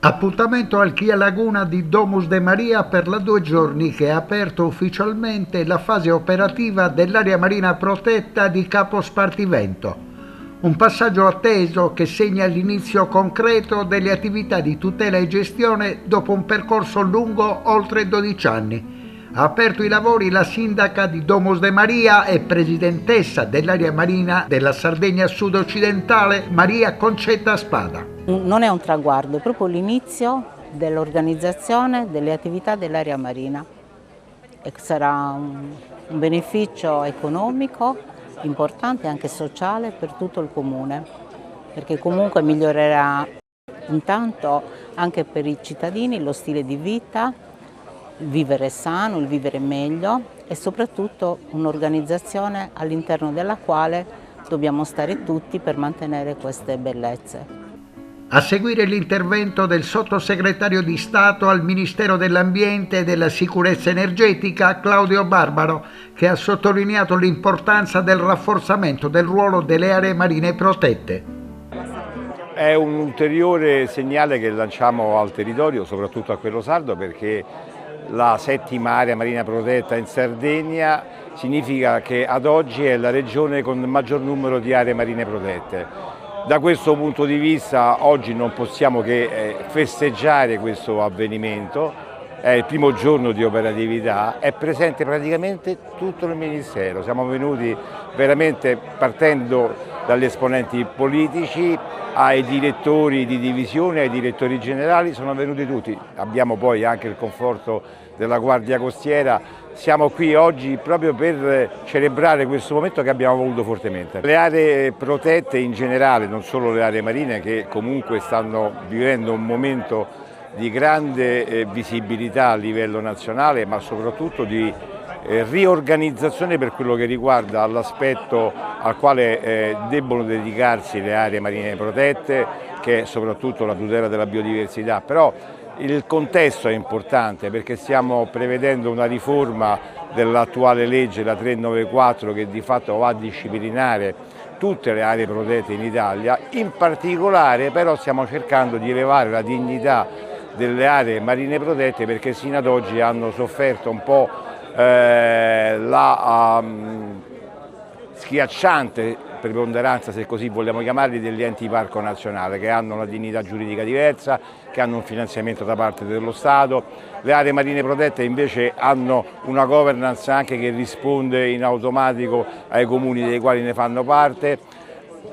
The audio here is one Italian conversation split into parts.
Appuntamento al Chia Laguna di Domus de Maria per la 2 giorni che ha aperto ufficialmente la fase operativa dell'area marina protetta di Capo Spartivento. Un passaggio atteso che segna l'inizio concreto delle attività di tutela e gestione dopo un percorso lungo oltre 12 anni. Ha aperto i lavori la sindaca di Domus de Maria e presidentessa dell'area marina della Sardegna sud-occidentale, Maria Concetta Spada. Non è un traguardo, è proprio l'inizio dell'organizzazione delle attività dell'area marina e sarà un beneficio economico importante e anche sociale per tutto il comune, perché comunque migliorerà intanto anche per i cittadini lo stile di vita, il vivere sano, il vivere meglio e soprattutto un'organizzazione all'interno della quale dobbiamo stare tutti per mantenere queste bellezze. A seguire l'intervento del sottosegretario di Stato al Ministero dell'Ambiente e della Sicurezza Energetica, Claudio Barbaro, che ha sottolineato l'importanza del rafforzamento del ruolo delle aree marine protette. È un ulteriore segnale che lanciamo al territorio, soprattutto a quello sardo, perché la 7ª area marina protetta in Sardegna significa che ad oggi è la regione con il maggior numero di aree marine protette. Da questo punto di vista oggi non possiamo che festeggiare questo avvenimento, è il primo giorno di operatività, è presente praticamente tutto il Ministero, siamo venuti veramente partendo dagli esponenti politici ai direttori di divisione, ai direttori generali, sono venuti tutti, abbiamo poi anche il conforto della Guardia Costiera. Siamo qui oggi proprio per celebrare questo momento che abbiamo voluto fortemente. Le aree protette in generale, non solo le aree marine, che comunque stanno vivendo un momento di grande visibilità a livello nazionale, ma soprattutto di riorganizzazione per quello che riguarda l'aspetto al quale debbono dedicarsi le aree marine protette, che è soprattutto la tutela della biodiversità. Però il contesto è importante perché stiamo prevedendo una riforma dell'attuale legge, la 394, che di fatto va a disciplinare tutte le aree protette in Italia. In particolare però stiamo cercando di elevare la dignità delle aree marine protette perché sino ad oggi hanno sofferto un po' la schiacciante preponderanza, se così vogliamo chiamarli, degli enti parco nazionale, che hanno una dignità giuridica diversa, che hanno un finanziamento da parte dello Stato. Le aree marine protette invece hanno una governance anche che risponde in automatico ai comuni dei quali ne fanno parte,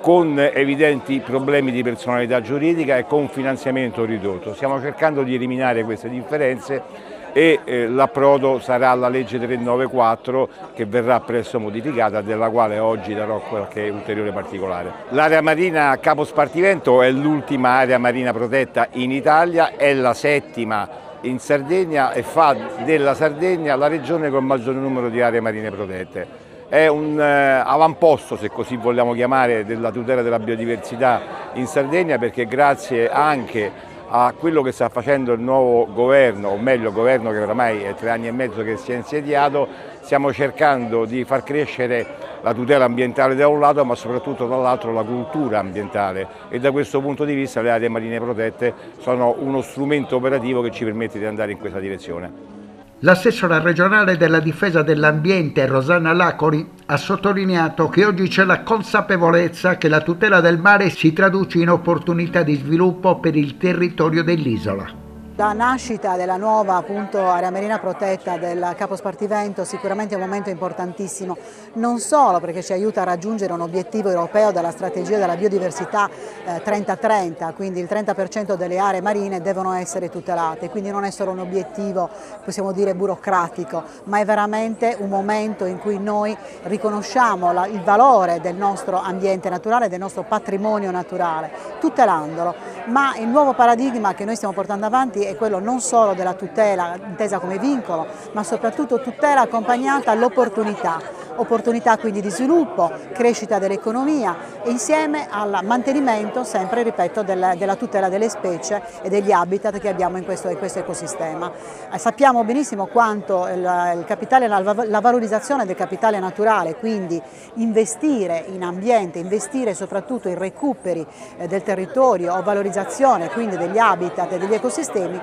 con evidenti problemi di personalità giuridica e con finanziamento ridotto. Stiamo cercando di eliminare queste differenze e l'approdo sarà la legge 394 che verrà presto modificata, della quale oggi darò qualche ulteriore particolare. L'area marina Capo Spartivento è l'ultima area marina protetta in Italia, è la 7ª in Sardegna e fa della Sardegna la regione con il maggior numero di aree marine protette. È un avamposto, se così vogliamo chiamare, della tutela della biodiversità in Sardegna, perché grazie anche a quello che sta facendo il nuovo governo, o meglio il governo che oramai è 3 anni e mezzo che si è insediato, stiamo cercando di far crescere la tutela ambientale da un lato, ma soprattutto dall'altro la cultura ambientale, e da questo punto di vista le aree marine protette sono uno strumento operativo che ci permette di andare in questa direzione. L'assessora regionale della difesa dell'ambiente Rosanna Lacori ha sottolineato che oggi c'è la consapevolezza che la tutela del mare si traduce in opportunità di sviluppo per il territorio dell'isola. La nascita della nuova area marina protetta del Capo Spartivento sicuramente è un momento importantissimo, non solo perché ci aiuta a raggiungere un obiettivo europeo della strategia della biodiversità 30-30, quindi il 30% delle aree marine devono essere tutelate, quindi non è solo un obiettivo, possiamo dire, burocratico, ma è veramente un momento in cui noi riconosciamo il valore del nostro ambiente naturale, del nostro patrimonio naturale, tutelandolo, ma il nuovo paradigma che noi stiamo portando avanti è quello non solo della tutela intesa come vincolo, ma soprattutto tutela accompagnata all'opportunità. opportunità quindi di sviluppo, crescita dell'economia e insieme al mantenimento, sempre ripeto, della tutela delle specie e degli habitat che abbiamo in questo ecosistema. Sappiamo benissimo quanto il capitale, la valorizzazione del capitale naturale, quindi investire in ambiente, investire soprattutto in recuperi del territorio o valorizzazione quindi degli habitat e degli ecosistemi,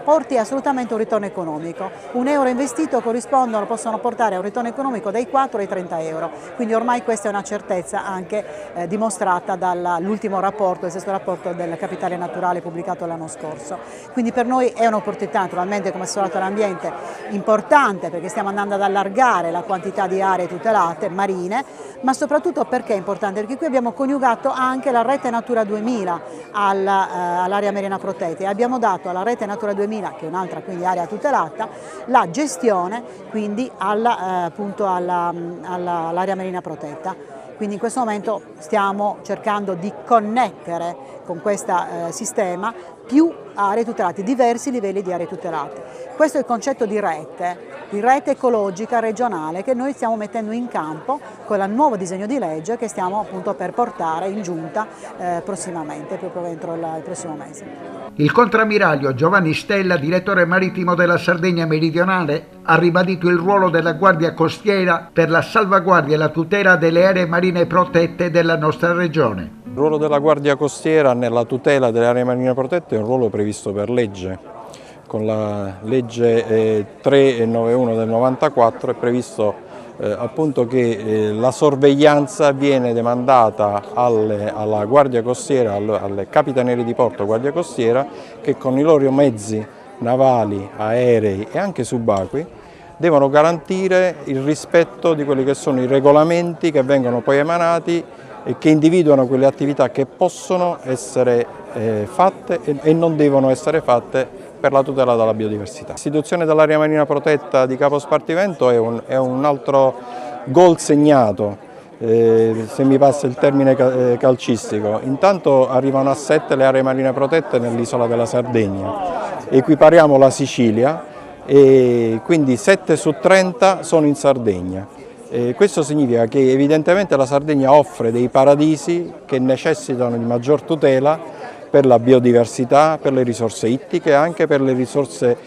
porti assolutamente un ritorno economico. Un euro investito possono portare a un ritorno economico dai 4 ai 30 euro, quindi ormai questa è una certezza anche dimostrata dall'ultimo rapporto, il sesto rapporto del capitale naturale pubblicato l'anno scorso. Quindi per noi è un'opportunità naturalmente come assessorato all'ambiente importante, perché stiamo andando ad allargare la quantità di aree tutelate marine, ma soprattutto perché è importante? Perché qui abbiamo coniugato anche la rete Natura 2000 all'area marina protetta e abbiamo dato alla rete Natura 2000, che è un'altra quindi area tutelata, la gestione quindi all'area marina protetta. Quindi in questo momento stiamo cercando di connettere con questo sistema più aree tutelate, diversi livelli di aree tutelate. Questo è il concetto di rete ecologica regionale che noi stiamo mettendo in campo con il nuovo disegno di legge che stiamo appunto per portare in giunta prossimamente, proprio entro il prossimo mese. Il contrammiraglio Giovanni Stella, direttore marittimo della Sardegna meridionale, ha ribadito il ruolo della Guardia Costiera per la salvaguardia e la tutela delle aree marine protette della nostra regione. Il ruolo della Guardia Costiera nella tutela delle aree marine protette è un ruolo previsto per legge. Con la legge 391 del 94 è previsto appunto che la sorveglianza viene demandata alla Guardia Costiera, alle Capitanerie di Porto Guardia Costiera, che con i loro mezzi navali, aerei e anche subacquei devono garantire il rispetto di quelli che sono i regolamenti che vengono poi emanati e che individuano quelle attività che possono essere fatte e non devono essere fatte per la tutela della biodiversità. L'istituzione dell'area marina protetta di Capo Spartivento è un altro gol segnato, se mi passa il termine calcistico. Intanto arrivano a 7 le aree marine protette nell'isola della Sardegna, equipariamo la Sicilia e quindi 7 su 30 sono in Sardegna. Questo significa che evidentemente la Sardegna offre dei paradisi che necessitano di maggior tutela per la biodiversità, per le risorse ittiche e anche per le risorse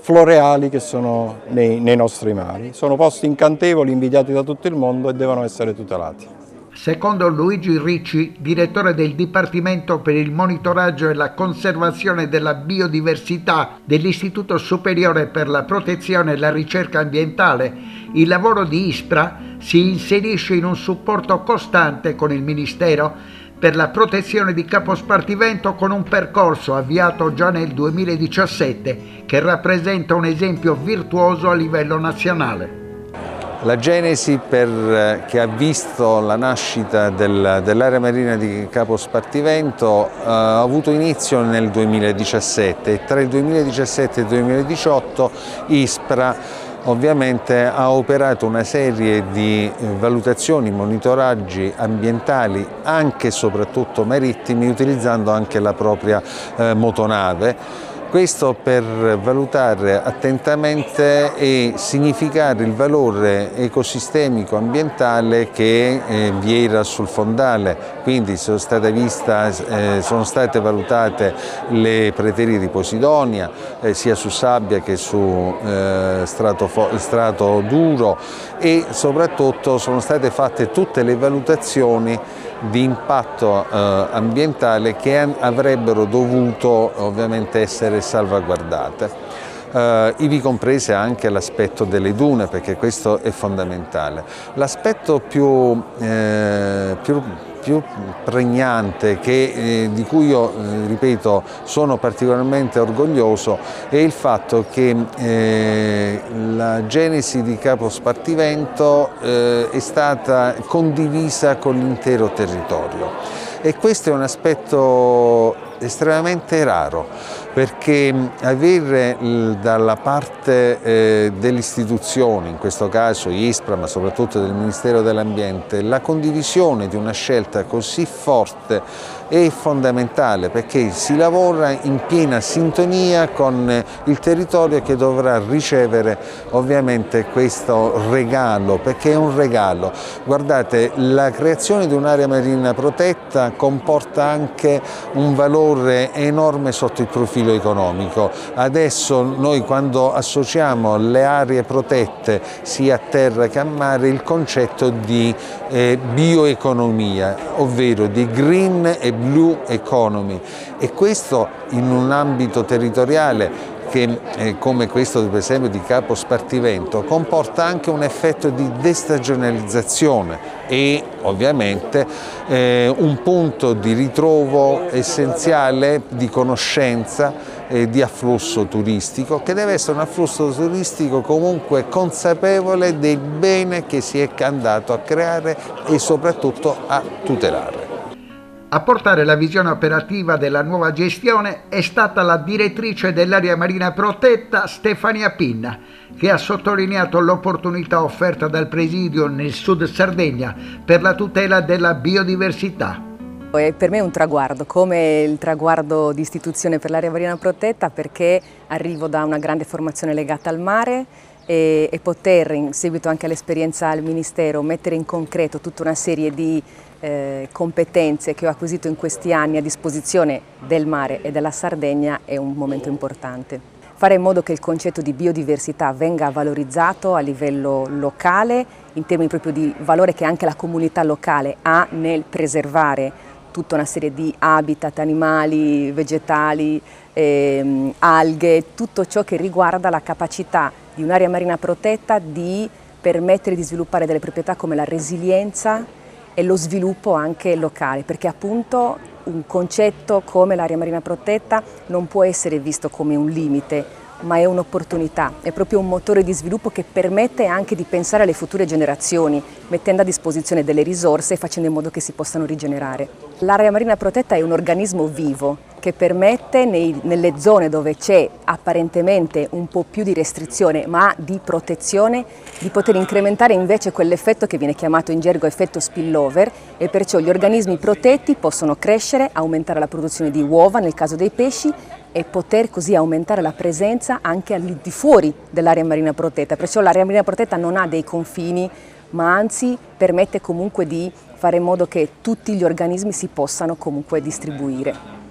floreali che sono nei nostri mari. Sono posti incantevoli, invidiati da tutto il mondo e devono essere tutelati. Secondo Luigi Ricci, direttore del Dipartimento per il monitoraggio e la conservazione della biodiversità dell'Istituto Superiore per la Protezione e la Ricerca Ambientale, il lavoro di ISPRA si inserisce in un supporto costante con il Ministero per la protezione di Capo Spartivento, con un percorso avviato già nel 2017 che rappresenta un esempio virtuoso a livello nazionale. La genesi che ha visto la nascita dell'area marina di Capo Spartivento ha avuto inizio nel 2017 e tra il 2017 e il 2018 ISPRA ovviamente ha operato una serie di valutazioni, monitoraggi ambientali anche e soprattutto marittimi, utilizzando anche la propria motonave. Questo per valutare attentamente e significare il valore ecosistemico ambientale che vi era sul fondale, quindi sono state valutate le praterie di Posidonia sia su sabbia che su strato duro e soprattutto sono state fatte tutte le valutazioni di impatto ambientale che avrebbero dovuto ovviamente essere salvaguardate. Ivi comprese anche l'aspetto delle dune, perché questo è fondamentale. L'aspetto più pregnante di cui io, ripeto, sono particolarmente orgoglioso è il fatto che la genesi di Capo Spartivento è stata condivisa con l'intero territorio. E questo è un aspetto estremamente raro, perché avere dalla parte delle istituzioni, in questo caso ISPRA, ma soprattutto del Ministero dell'Ambiente, la condivisione di una scelta così forte è fondamentale, perché si lavora in piena sintonia con il territorio che dovrà ricevere ovviamente questo regalo, perché è un regalo. Guardate, la creazione di un'area marina protetta comporta anche un valore enorme sotto il profilo economico. Adesso noi, quando associamo le aree protette sia a terra che a mare, il concetto di bioeconomia, ovvero di green e blue economy, e questo in un ambito territoriale che, come questo per esempio di Capo Spartivento, comporta anche un effetto di destagionalizzazione e ovviamente un punto di ritrovo essenziale di conoscenza e di afflusso turistico, che deve essere un afflusso turistico comunque consapevole del bene che si è andato a creare e soprattutto a tutelare. A portare la visione operativa della nuova gestione è stata la direttrice dell'area marina protetta Stefania Pinna, che ha sottolineato l'opportunità offerta dal Presidio nel Sud Sardegna per la tutela della biodiversità. Per me è un traguardo, come il traguardo di istituzione per l'area marina protetta, perché arrivo da una grande formazione legata al mare e poter, in seguito anche all'esperienza al Ministero, mettere in concreto tutta una serie di competenze che ho acquisito in questi anni a disposizione del mare e della Sardegna è un momento importante. Fare in modo che il concetto di biodiversità venga valorizzato a livello locale, in termini proprio di valore che anche la comunità locale ha nel preservare tutta una serie di habitat animali, vegetali, alghe, tutto ciò che riguarda la capacità di un'area marina protetta di permettere di sviluppare delle proprietà come la resilienza e lo sviluppo anche locale, perché appunto un concetto come l'area marina protetta non può essere visto come un limite, ma è un'opportunità, è proprio un motore di sviluppo che permette anche di pensare alle future generazioni, mettendo a disposizione delle risorse e facendo in modo che si possano rigenerare. L'area marina protetta è un organismo vivo che permette nelle zone dove c'è apparentemente un po' più di restrizione ma di protezione di poter incrementare invece quell'effetto che viene chiamato in gergo effetto spillover, e perciò gli organismi protetti possono crescere, aumentare la produzione di uova nel caso dei pesci e poter così aumentare la presenza anche al di fuori dell'area marina protetta. Perciò l'area marina protetta non ha dei confini, ma anzi permette comunque di fare in modo che tutti gli organismi si possano comunque distribuire.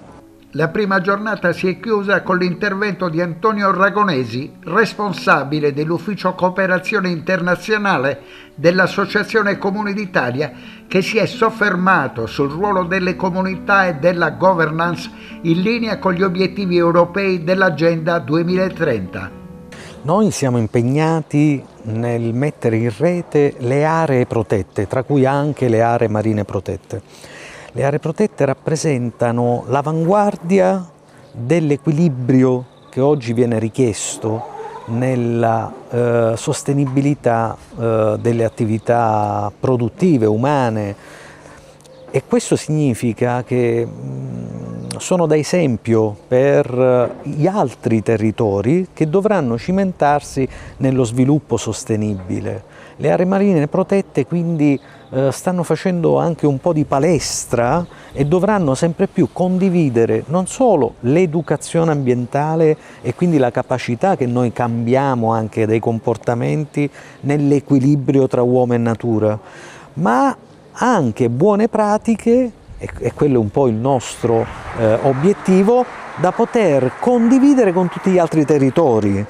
La prima giornata si è chiusa con l'intervento di Antonio Ragonesi, responsabile dell'Ufficio Cooperazione Internazionale dell'Associazione Comuni d'Italia, che si è soffermato sul ruolo delle comunità e della governance in linea con gli obiettivi europei dell'Agenda 2030. Noi siamo impegnati nel mettere in rete le aree protette, tra cui anche le aree marine protette. Le aree protette rappresentano l'avanguardia dell'equilibrio che oggi viene richiesto nella sostenibilità delle attività produttive, umane, e questo significa che sono da esempio per gli altri territori che dovranno cimentarsi nello sviluppo sostenibile. Le aree marine protette quindi stanno facendo anche un po' di palestra e dovranno sempre più condividere non solo l'educazione ambientale e quindi la capacità che noi cambiamo anche dei comportamenti nell'equilibrio tra uomo e natura, ma anche buone pratiche, e quello è un po' il nostro obiettivo, da poter condividere con tutti gli altri territori.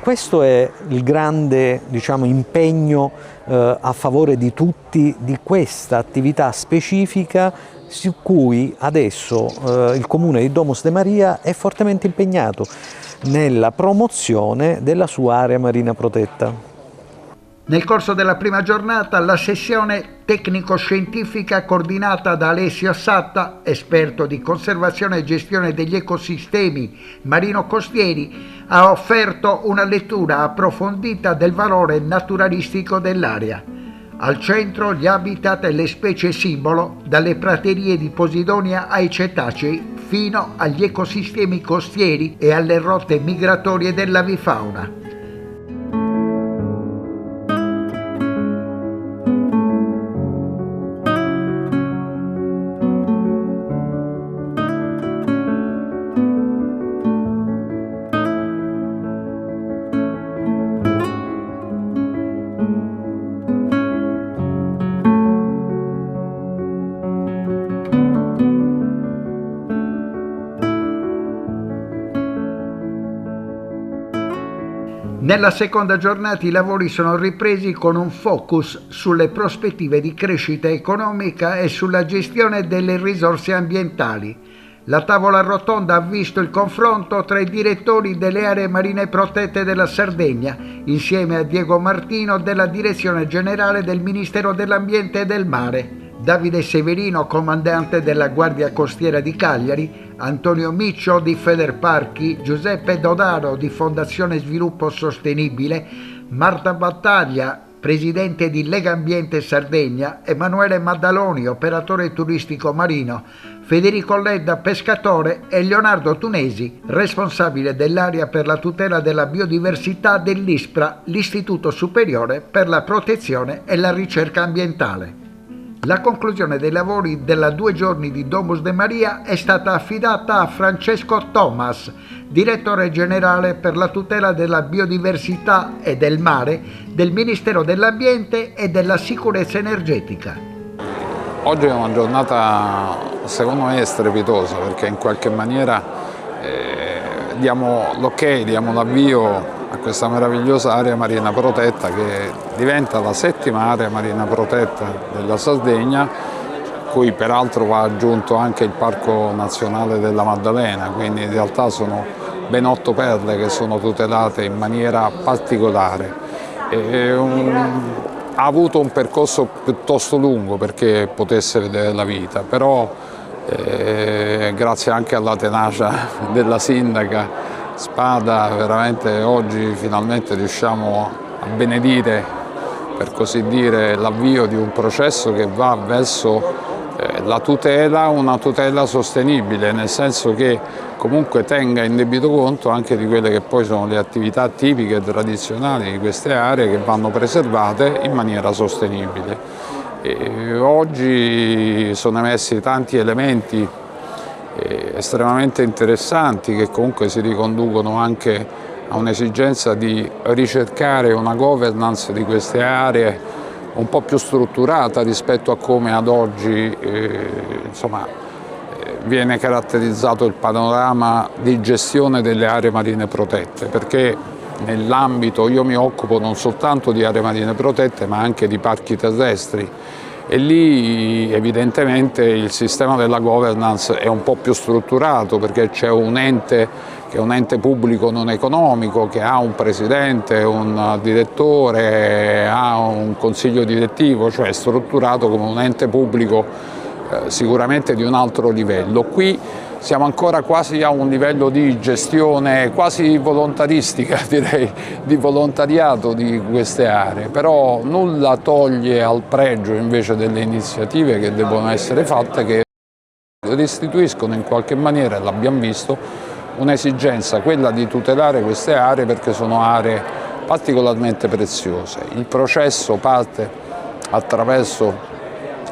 Questo è il grande, impegno a favore di tutti di questa attività specifica su cui adesso il Comune di Domus de Maria è fortemente impegnato nella promozione della sua area marina protetta. Nel corso della prima giornata la sessione tecnico-scientifica coordinata da Alessio Satta, esperto di conservazione e gestione degli ecosistemi marino-costieri, ha offerto una lettura approfondita del valore naturalistico dell'area. Al centro gli habitat e le specie simbolo, dalle praterie di Posidonia ai cetacei fino agli ecosistemi costieri e alle rotte migratorie dell'avifauna. Nella seconda giornata i lavori sono ripresi con un focus sulle prospettive di crescita economica e sulla gestione delle risorse ambientali. La tavola rotonda ha visto il confronto tra i direttori delle aree marine protette della Sardegna, insieme a Diego Martino della Direzione Generale del Ministero dell'Ambiente e del Mare, Davide Severino, comandante della Guardia Costiera di Cagliari, Antonio Miccio di Federparchi, Giuseppe Dodaro di Fondazione Sviluppo Sostenibile, Marta Battaglia, presidente di Lega Ambiente Sardegna, Emanuele Maddaloni, operatore turistico marino, Federico Ledda, pescatore, e Leonardo Tunesi, responsabile dell'area per la tutela della biodiversità dell'ISPRA, l'Istituto Superiore per la Protezione e la Ricerca Ambientale. La conclusione dei lavori della 2 giorni di Domus de Maria è stata affidata a Francesco Thomas, direttore generale per la tutela della biodiversità e del mare del Ministero dell'Ambiente e della Sicurezza Energetica. Oggi è una giornata secondo me strepitosa perché in qualche maniera diamo l'ok, diamo l'avvio a questa meravigliosa area marina protetta che diventa la 7ª area marina protetta della Sardegna, cui peraltro va aggiunto anche il Parco Nazionale della Maddalena, quindi in realtà sono ben 8 perle che sono tutelate in maniera particolare. Ha avuto un percorso piuttosto lungo perché potesse vedere la vita, però grazie anche alla tenacia della sindaca Spada veramente oggi finalmente riusciamo a benedire, per così dire, l'avvio di un processo che va verso la tutela, una tutela sostenibile, nel senso che comunque tenga in debito conto anche di quelle che poi sono le attività tipiche e tradizionali di queste aree che vanno preservate in maniera sostenibile. Oggi sono emersi tanti elementi estremamente interessanti che comunque si riconducono anche a un'esigenza di ricercare una governance di queste aree un po' più strutturata rispetto a come ad oggi viene caratterizzato il panorama di gestione delle aree marine protette, perché nell'ambito io mi occupo non soltanto di aree marine protette ma anche di parchi terrestri. E lì evidentemente il sistema della governance è un po' più strutturato perché c'è un ente che è un ente pubblico non economico che ha un presidente, un direttore, ha un consiglio direttivo, cioè è strutturato come un ente pubblico sicuramente di un altro livello. Qui siamo ancora quasi a un livello di gestione quasi volontaristica, direi, di volontariato di queste aree, però nulla toglie al pregio invece delle iniziative che devono essere fatte, che restituiscono in qualche maniera, l'abbiamo visto, un'esigenza, quella di tutelare queste aree perché sono aree particolarmente preziose. Il processo parte attraverso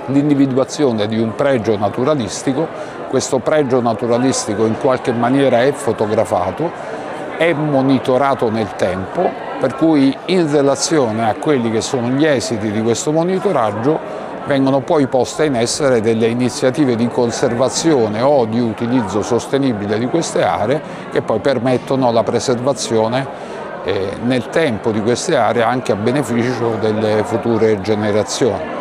l'individuazione di un pregio naturalistico. Questo pregio naturalistico in qualche maniera è fotografato, è monitorato nel tempo, per cui in relazione a quelli che sono gli esiti di questo monitoraggio vengono poi poste in essere delle iniziative di conservazione o di utilizzo sostenibile di queste aree che poi permettono la preservazione nel tempo di queste aree anche a beneficio delle future generazioni.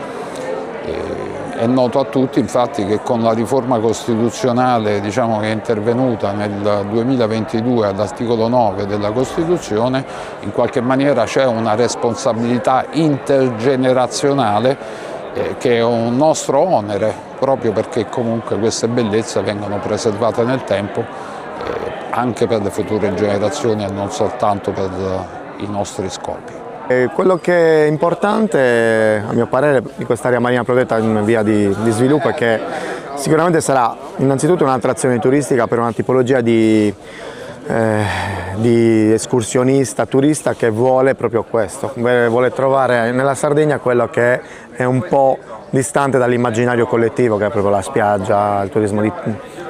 È noto a tutti infatti che con la riforma costituzionale che è intervenuta nel 2022 all'articolo 9 della Costituzione, in qualche maniera c'è una responsabilità intergenerazionale che è un nostro onere, proprio perché comunque queste bellezze vengono preservate nel tempo anche per le future generazioni e non soltanto per i nostri scopi. Quello che è importante, a mio parere, di quest'area marina protetta in via di sviluppo è che sicuramente sarà innanzitutto un'attrazione turistica per una tipologia di escursionista, turista che vuole proprio questo, vuole trovare nella Sardegna quello che è un po' distante dall'immaginario collettivo, che è proprio la spiaggia, il turismo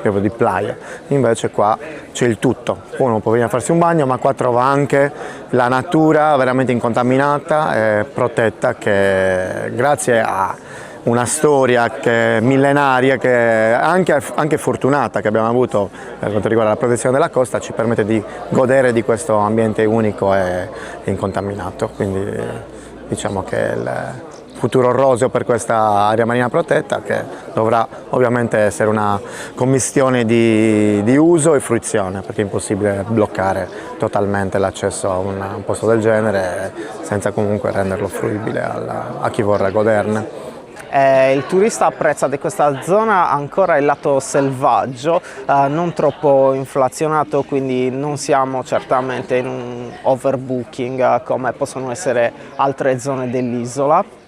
proprio di playa. Invece qua c'è il tutto, uno può venire a farsi un bagno, ma qua trova anche la natura veramente incontaminata e protetta, che grazie a una storia che è millenaria, che anche fortunata che abbiamo avuto per quanto riguarda la protezione della costa, ci permette di godere di questo ambiente unico e incontaminato. Quindi diciamo che il futuro roseo per questa area marina protetta, che dovrà ovviamente essere una commistione di uso e fruizione, perché è impossibile bloccare totalmente l'accesso a un posto del genere senza comunque renderlo fruibile a chi vorrà goderne. Il turista apprezza di questa zona ancora il lato selvaggio, non troppo inflazionato, quindi non siamo certamente in un overbooking come possono essere altre zone dell'isola.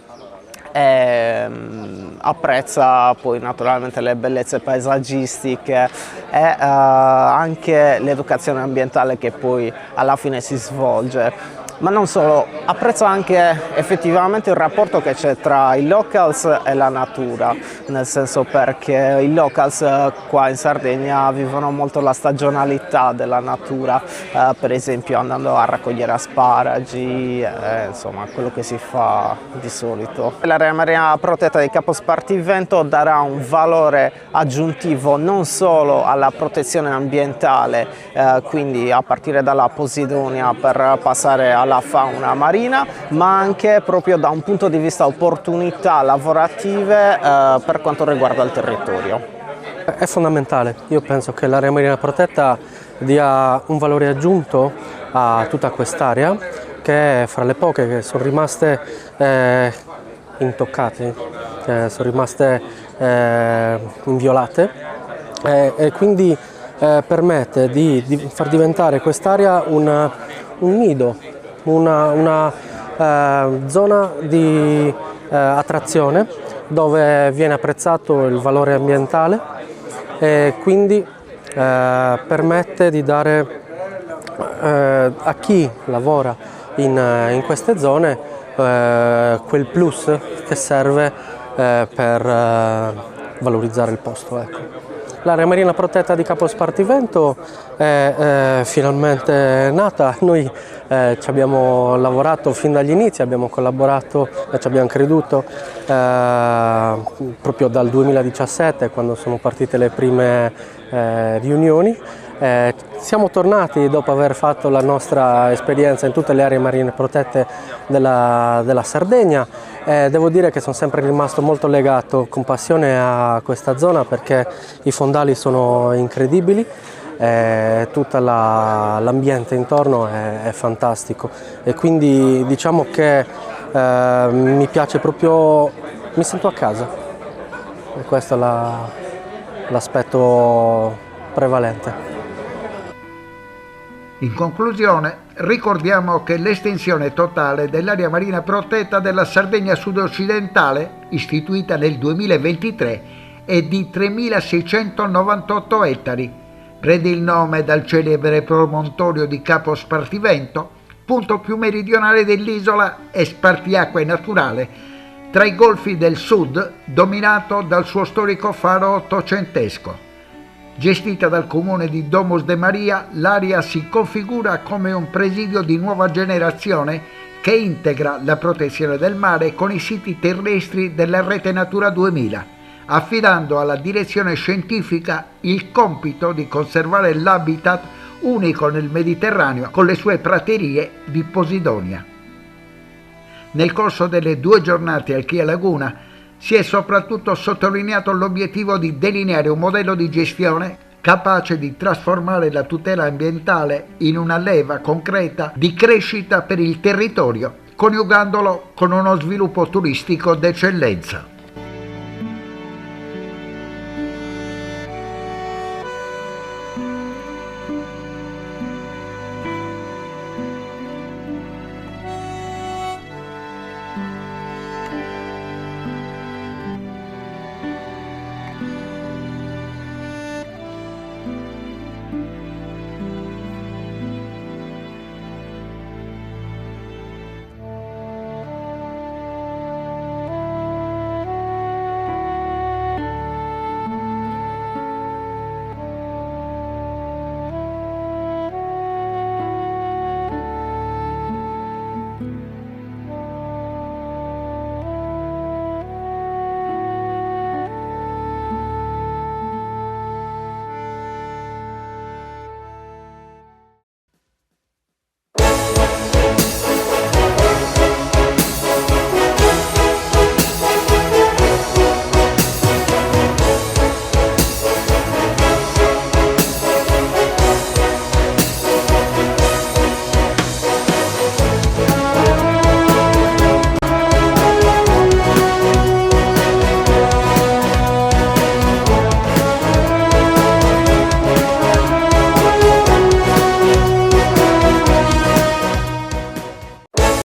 Apprezza poi naturalmente le bellezze paesaggistiche e anche l'educazione ambientale che poi alla fine si svolge. Ma non solo, apprezzo anche effettivamente il rapporto che c'è tra i locals e la natura, nel senso perché i locals qua in Sardegna vivono molto la stagionalità della natura, per esempio andando a raccogliere asparagi, insomma quello che si fa di solito. L'area marina protetta di Capo Spartivento darà un valore aggiuntivo non solo alla protezione ambientale, quindi a partire dalla Posidonia per passare alla fauna marina, ma anche proprio da un punto di vista opportunità lavorative per quanto riguarda il territorio. È fondamentale, io penso che l'area marina protetta dia un valore aggiunto a tutta quest'area, che è fra le poche che sono rimaste intoccate, sono rimaste inviolate e quindi permette di far diventare quest'area un nido, una zona di attrazione dove viene apprezzato il valore ambientale e quindi permette di dare a chi lavora in queste zone quel plus che serve per valorizzare il posto. Ecco. L'area marina protetta di Capo Spartivento è finalmente nata. Noi ci abbiamo lavorato fin dagli inizi, abbiamo collaborato e ci abbiamo creduto proprio dal 2017, quando sono partite le prime riunioni. Siamo tornati dopo aver fatto la nostra esperienza in tutte le aree marine protette della Sardegna. Devo dire che sono sempre rimasto molto legato con passione a questa zona, perché i fondali sono incredibili, tutto l'ambiente intorno è fantastico e quindi diciamo che mi piace proprio, mi sento a casa e questo è l'aspetto prevalente. In conclusione, ricordiamo che l'estensione totale dell'area marina protetta della Sardegna sud-occidentale, istituita nel 2023, è di 3.698 ettari. Prende il nome dal celebre promontorio di Capo Spartivento, punto più meridionale dell'isola e spartiacque naturale, tra i golfi del sud, dominato dal suo storico faro ottocentesco. Gestita dal comune di Domus de Maria, l'area si configura come un presidio di nuova generazione che integra la protezione del mare con i siti terrestri della rete Natura 2000, affidando alla direzione scientifica il compito di conservare l'habitat unico nel Mediterraneo con le sue praterie di Posidonia. Nel corso delle 2 giornate al Chia Laguna si è soprattutto sottolineato l'obiettivo di delineare un modello di gestione capace di trasformare la tutela ambientale in una leva concreta di crescita per il territorio, coniugandolo con uno sviluppo turistico d'eccellenza.